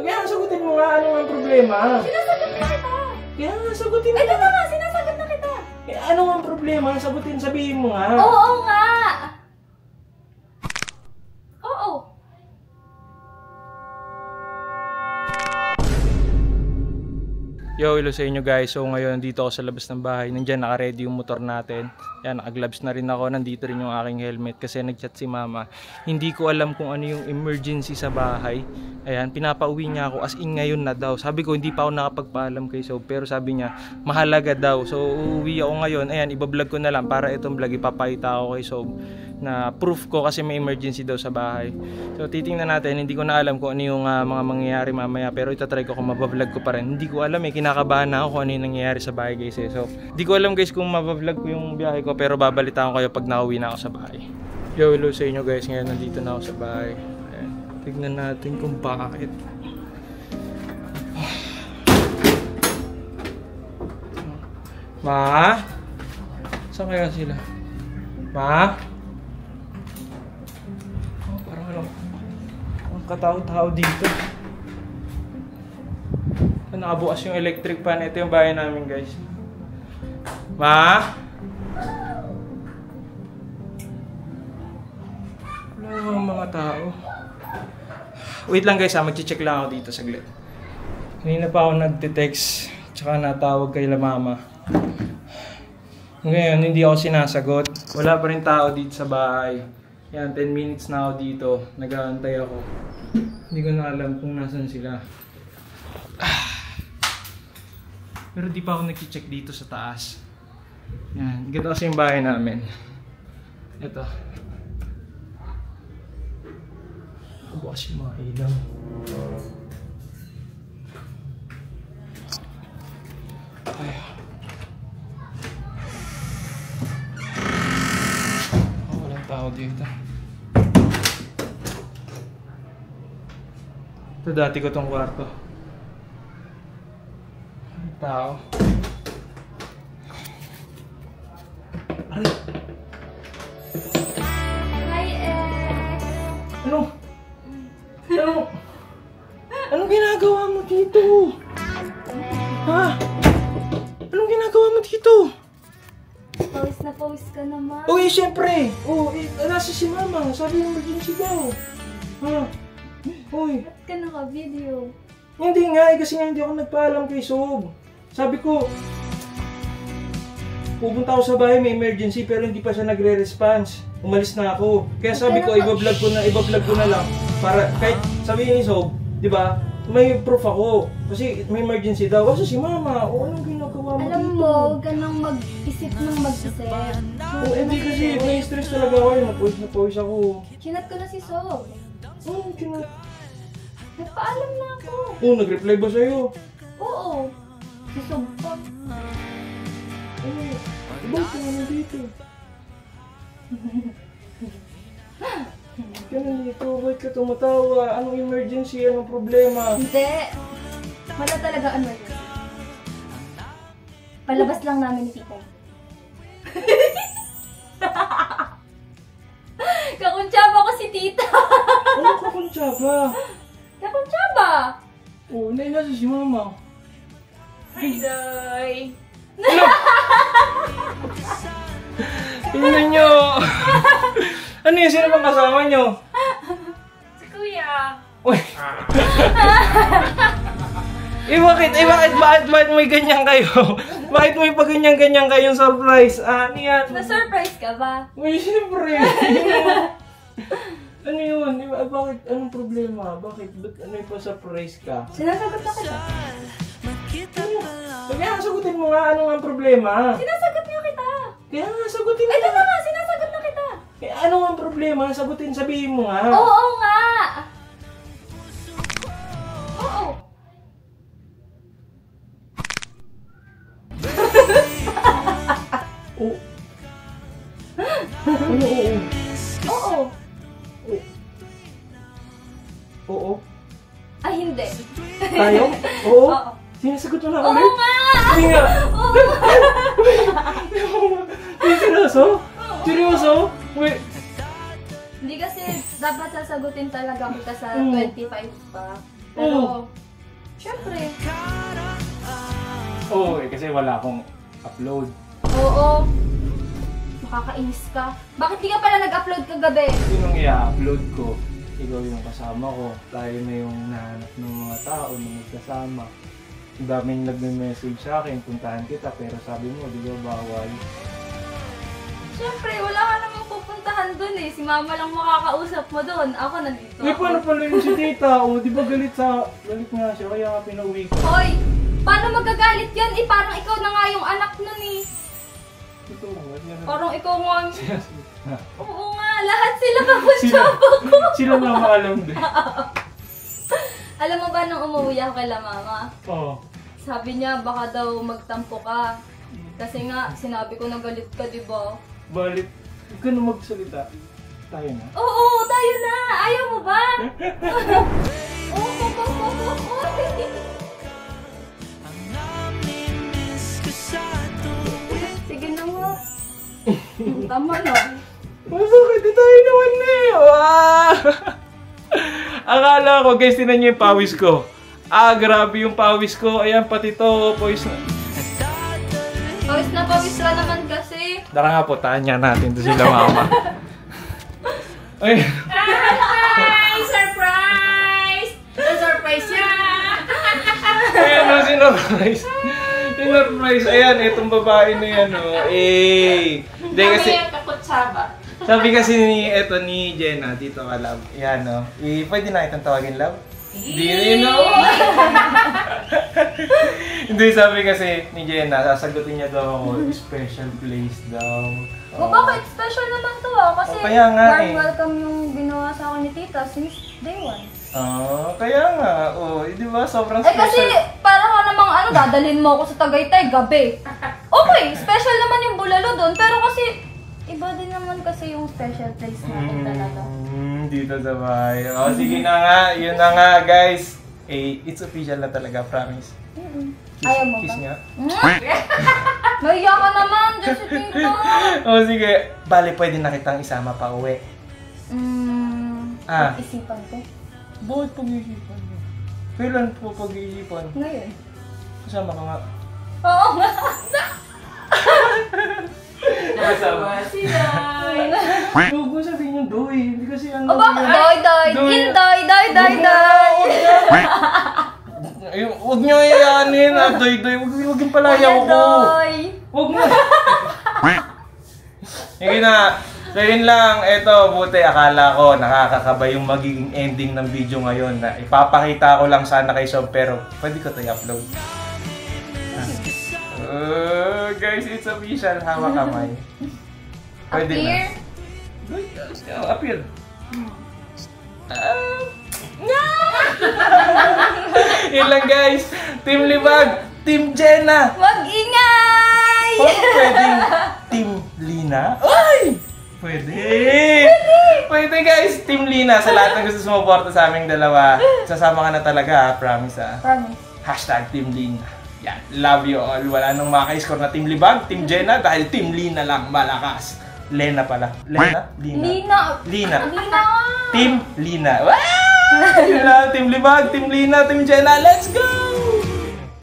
Kaya sagutin mo nga, ano ang problema? Sinasagot na kita. Kaya sagutin mo. Ito na nga, sinasagot na kita. Kaya ano ang problema? Sabihin mo nga. Oo nga. Oo. Yo, hello sa inyo guys. So ngayon dito ako sa labas ng bahay. Nandiyan naka-ready yung motor natin. Yan, naka-gloves na rin ako. Nandito rin yung aking helmet kasi nag-chat si mama. Hindi ko alam kung ano yung emergency sa bahay. Ayan, pinapauwi niya ako as in ngayon na daw. Sabi ko hindi pa ako nakapagpaalam kay Sob, pero sabi niya mahalaga daw. So uuwi ako ngayon. Ayan, iba-vlog ko na lang para itong vlog ipapakita ako kay Sob na proof ko kasi may emergency daw sa bahay. So titingnan natin, hindi ko na alam kung ano yung mga mangyayari mamaya, pero itatry ko kung mabablog ko pa rin. Hindi ko alam kinakabahan na ako kung ano yung nangyayari sa bahay guys eh. So hindi ko alam guys kung mabablog ko yung biyahe ko, pero babalitaan ko kayo pag nauwi na ako sa bahay. Yo, hello sa inyo guys, ngayon nandito na ako sa bahay. Ayan. Tignan natin kung bakit. Ma? Saan kaya sila? Ma? Katao-tao dito. Nakabukas yung electric fan. Ito yung bahay namin guys. Ma? Wala namang mga tao. Wait lang guys ha, mag-check lang ako dito saglit. Kanina pa ako nagte-text tsaka natawag kay la mama. Ngayon hindi ako sinasagot. Wala pa rin tao dito sa bahay. Yan, 10 minutes na ako dito. Nag-aantay ako. Hindi ko na alam kung nasan sila. Pero di pa ako nag-check dito sa taas. Yan, ganito kasi yung bahay namin. Ito. Bukas yung mga ilaw. Ay. Walang tao dito. Ito dati ko tong kwarto. Tao. Aray. Hi, Ano? Anong ginagawa mo dito? Ha? Anong ginagawa mo dito? Pawis na pawis ka naman. Uy, syempre! Nasa si mama. Sabi yung emergency daw. Ha? Uy. Ba't ka naka-video? Hindi nga kasi nga hindi ako nagpaalam kay Sob. Sabi ko, pupunta ako sa bahay, may emergency, pero hindi pa siya nagre-response. Umalis na ako. Kaya sabi ko, iba-vlog ko na lang. Para kahit sabihin ni Sob, di ba, may proof ako. Kasi may emergency daw. Kasi si mama, anong ginagawa mo Alam dito? mo, ganang mag-isip ng mag-isip. Hindi kasi may stress talaga ako. Napawis ako. Chinat ko na si Sob. Chinat? Nagpaalam na ako. Nag-reply ba sa'yo? Oo. Si Sob pa. Bakit ka naman dito? Ganun dito, bakit ka tumatawa? Anong emergency? Anong problema? Hindi. Wala talaga ano yun. Palabas lang namin ni Tita. Kakuntsaba ko si Tita. Ano kakuntsaba? Kakuntsaba. Oo, nasa si mama. Hi, Day. Tingnan nyo! Ano yun? Sino bang kasama nyo? Si Kuya. Uy! Bakit may ganyan kayo? Bakit may paganyan-ganyan kayong surprise? Ano yan? Na-surprise ka ba? Uy, siyempre! Ano yun? Bakit? Anong problema? Bakit? Ba't ano yung pa-surprise ka? Sinasagot na kita. Kaya sagutin mo nga, ano ang problema? Sinasagot niya kita. Kaya nga, sagutin mo Ito na nga, sinasagot na kita. Kaya ano ang problema? Sabihin mo nga. Oo nga. Oo. Oo. Ano oo? Oo. Oo. Ay, hindi. Tayo? Oo? Oo. Sinasagot mo na Oo ulit? nga! Hindi nga! Oo nga! Seryoso? Seryoso? Wait. Hindi kasi dapat sasagutin talaga kita sa 25 pa. Pero, syempre. Oo, kasi wala akong upload. Oo. Makakainis ka. Bakit di ka pala nag-upload kagabi? Sinong i-upload ko? Ikaw yung kasama ko. Tayo na yung nahanap ng mga tao na magkasama. Ang daming nagme-message sa akin, puntahan kita, pero sabi mo, di ba bawal? Syempre, wala ka namang pupuntahan dun eh. Si mama lang makakausap mo dun. Ako nandito. Eh, paano pala yung si tita? O, di ba galit nga siya, kaya nga pinauwi ko. Hoy! Paano magagalit yan? Eh, parang ikaw na nga yung anak nun eh. Ito, yan. Parang ikaw nga. Na. Oo nga, lahat sila kakutsaba ko. Sila nga maalam din. Alam mo ba nung umuwi ako kay mama? Oo. Sabi niya baka daw magtampo ka. Kasi nga, sinabi ko na galit ka, di ba? Balit. Huwag ka na magsalita. Tayo na. Oo, tayo na! Ayaw mo ba? Oo. Sige na nga. Tama na. Masakit, di tayo naman eh. Wow! Akala ko, guys, tinan niyo yung pawis ko. Grabe yung pawis ko. Ayan, pati to, pawis na. Pawis ka naman kasi. Tara nga po, tanya natin to sila mama. Ay. Hi! Surprise! Surprise siya! Ayan o, sinurprise. Sinurprise. Ayan, itong babae na yan o. Hindi kasi, kakutsaba. sabi kasi ni Jenna, dito ka love. Ayan o. Pwede na itong tawagin love? Hindi rin o. Hindi, sabi kasi ni Jenna, sasagutin niya daw ako, special place daw. O bakit? Special naman to kasi kaya nga warm eh. welcome yung ginawa sa akin ni tita since day one. Kaya nga. Di ba? Sobrang Eh special. kasi parang ka namang dadalhin mo ako sa Tagaytay gabi. Okay, special naman yung bulalo doon pero kasi iba din naman kasi yung special place natin talaga. Dito sa bahay. Sige na nga. Yun na nga, guys. It's official na talaga, promise. Ayaw mo Kiss ba? nga. Mahiya ka naman, dyan si tito. Sige. Bale, pwede na kitang isama pa uwi. Isipan ko. Bakit pag-iisipan mo? Kailan po pag-iisipan? Ngayon. Kasama ka nga. Oo nga. Kasama. Sila. Huwag mo sabihin yung doy. Hindi kasi ano. O bakit? Doy. Indoy. Huwag niyo iyanin. Doy. Huwag yung palayaw ko. Doy. Huwag mo. Sige na. So yun lang, eto, buti akala ko nakakakaba yung magiging ending ng video ngayon na ipapakita ko lang sana kay Sob pero pwede ko ito i-upload. Guys, it's official, hawak kamay. Pwede Appear? na. Appear. Yun lang guys, Team Libag, Team Jenna. Mag-ingay! Pwedeng Team Lina? Ay! Pwede guys, Team Lina. Sa lahat ng gusto sumuporta sa aming dalawa, sasama ka na talaga, promise ha. Promise. #Team Lina. Yan, love you all. Wala nang maka-score na Team Libag, Team Jenna, dahil Team Lina lang, malakas. Lena pala. Lina? Lina. Team Lina. Wow! Yun lang, Team Libag, Team Lina, Team Jenna, let's go!